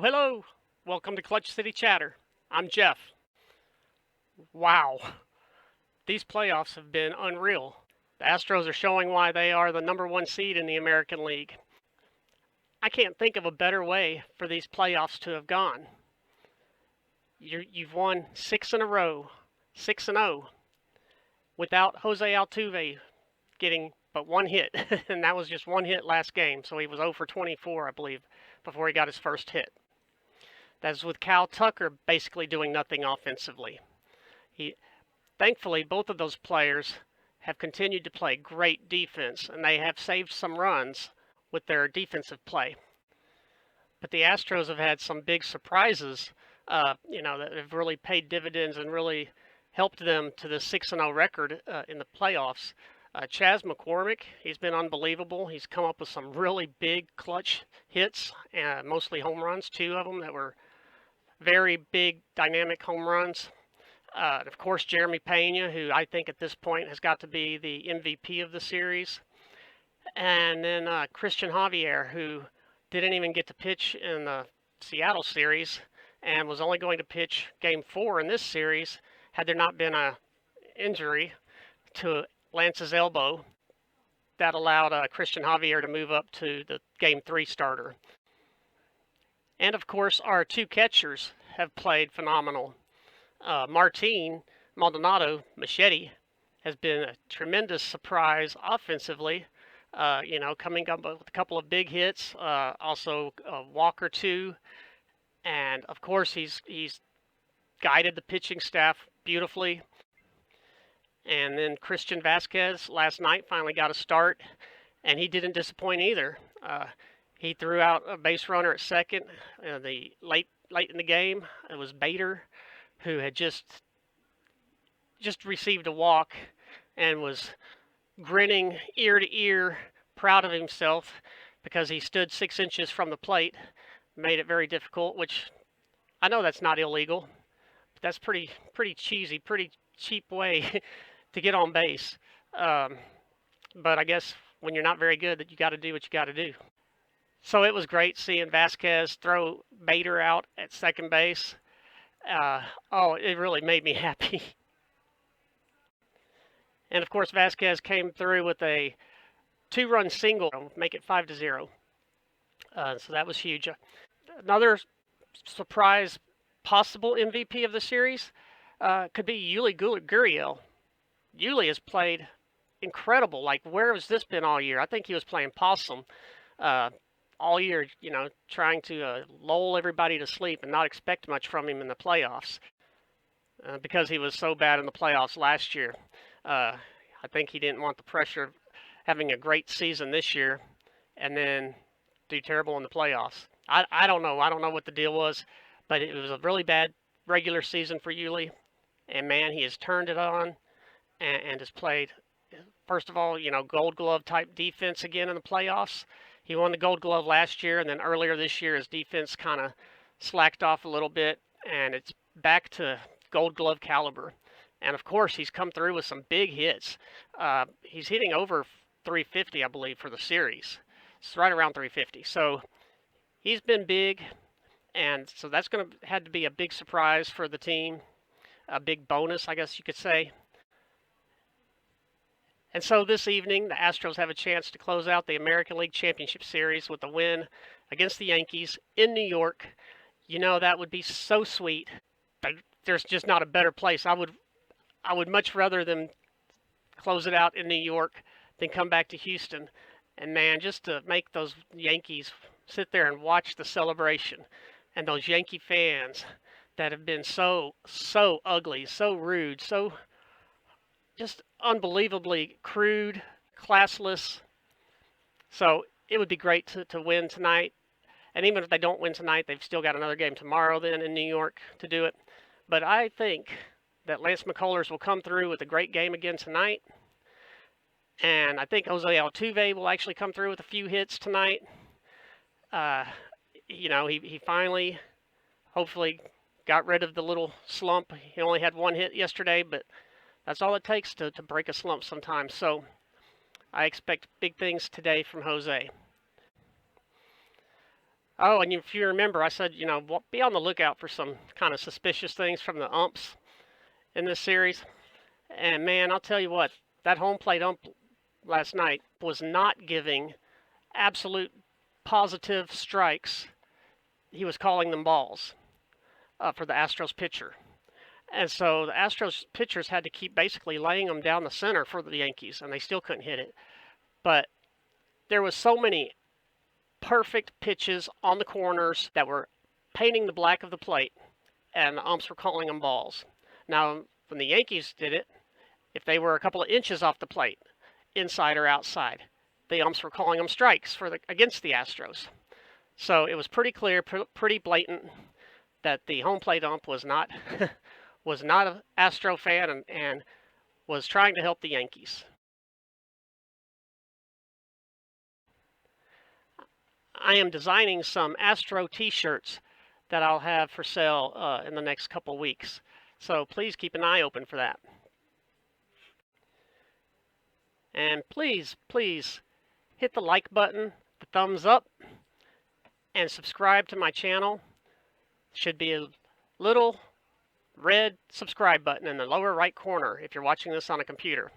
Hello. Welcome to Clutch City Chatter. I'm Jeff. Wow. These playoffs have been unreal. The Astros are showing why they are the number one seed in the American League. I can't think of a better way for these playoffs to have gone. You've won 6 in a row, 6-0, without Jose Altuve getting but one hit, and that was just one hit last game, so he was 0 for 24, I believe, before he got his first hit. That's with Cal Tucker basically doing nothing offensively. Thankfully, both of those players have continued to play great defense, and they have saved some runs with their defensive play. But the Astros have had some big surprises, that have really paid dividends and really helped them to the 6-0 record in the playoffs. Chas McCormick, he's been unbelievable. He's come up with some really big clutch hits, mostly home runs, 2 of them that were very big, dynamic home runs. Of course, Jeremy Pena, who I think at this point has got to be the MVP of the series. And then Christian Javier, who didn't even get to pitch in the Seattle series and was only going to pitch Game 4 in this series had there not been an injury to Lance's elbow that allowed Christian Javier to move up to the Game 3 starter. And of course, our 2 catchers have played phenomenal. Martin Maldonado, Machete, has been a tremendous surprise offensively, coming up with a couple of big hits, also a walk or 2. And of course, he's guided the pitching staff beautifully. And then Christian Vasquez last night finally got a start, and he didn't disappoint either. He threw out a base runner at second the late in the game. It was Bader, who had just received a walk and was grinning ear to ear, proud of himself because he stood 6 inches from the plate, made it very difficult, which I know that's not illegal, but that's pretty cheesy, pretty cheap way to get on base. But I guess when you're not very good, that you got to do what you got to do. So it was great seeing Vasquez throw Bader out at second base. It really made me happy. And of course, Vasquez came through with a 2-run single, make it 5-0. So that was huge. Another surprise possible MVP of the series could be Yuli Gurriel. Yuli has played incredible. Like, where has this been all year? I think he was playing possum all year, trying to lull everybody to sleep and not expect much from him in the playoffs because he was so bad in the playoffs last year. I think he didn't want the pressure of having a great season this year and then do terrible in the playoffs. I don't know. I don't know what the deal was, but it was a really bad regular season for Yuli. And, man, he has turned it on and has played, first of all, Gold Glove type defense again in the playoffs. He won the Gold Glove last year, and then earlier this year his defense kind of slacked off a little bit, and it's back to Gold Glove caliber. And, of course, he's come through with some big hits. He's hitting over 350, I believe, for the series. It's right around 350. So he's been big, and so that's going to have to be a big surprise for the team, a big bonus, I guess you could say. And so this evening, the Astros have a chance to close out the American League Championship Series with a win against the Yankees in New York. That would be so sweet. But there's just not a better place. I would much rather them close it out in New York than come back to Houston. And, man, just to make those Yankees sit there and watch the celebration and those Yankee fans that have been so ugly, so rude, so just unbelievably crude, classless. So it would be great to win tonight. And even if they don't win tonight, they've still got another game tomorrow then in New York to do it. But I think that Lance McCullers will come through with a great game again tonight. And I think Jose Altuve will actually come through with a few hits tonight. He finally, hopefully, got rid of the little slump. He only had 1 hit yesterday, but that's all it takes to break a slump sometimes. So I expect big things today from Jose. Oh, and if you remember, I said, be on the lookout for some kind of suspicious things from the umps in this series. And man, I'll tell you what, that home plate ump last night was not giving absolute positive strikes. He was calling them balls for the Astros pitcher. And so the Astros pitchers had to keep basically laying them down the center for the Yankees, and they still couldn't hit it. But there was so many perfect pitches on the corners that were painting the black of the plate, and the umps were calling them balls. Now, when the Yankees did it, if they were a couple of inches off the plate, inside or outside, the umps were calling them strikes against the Astros. So it was pretty clear, pretty blatant that the home plate ump was not was not an Astro fan and was trying to help the Yankees. I am designing some Astro t-shirts that I'll have for sale in the next couple weeks. So please keep an eye open for that. And please, please hit the like button, the thumbs up, and subscribe to my channel. Should be a little red subscribe button in the lower right corner if you're watching this on a computer.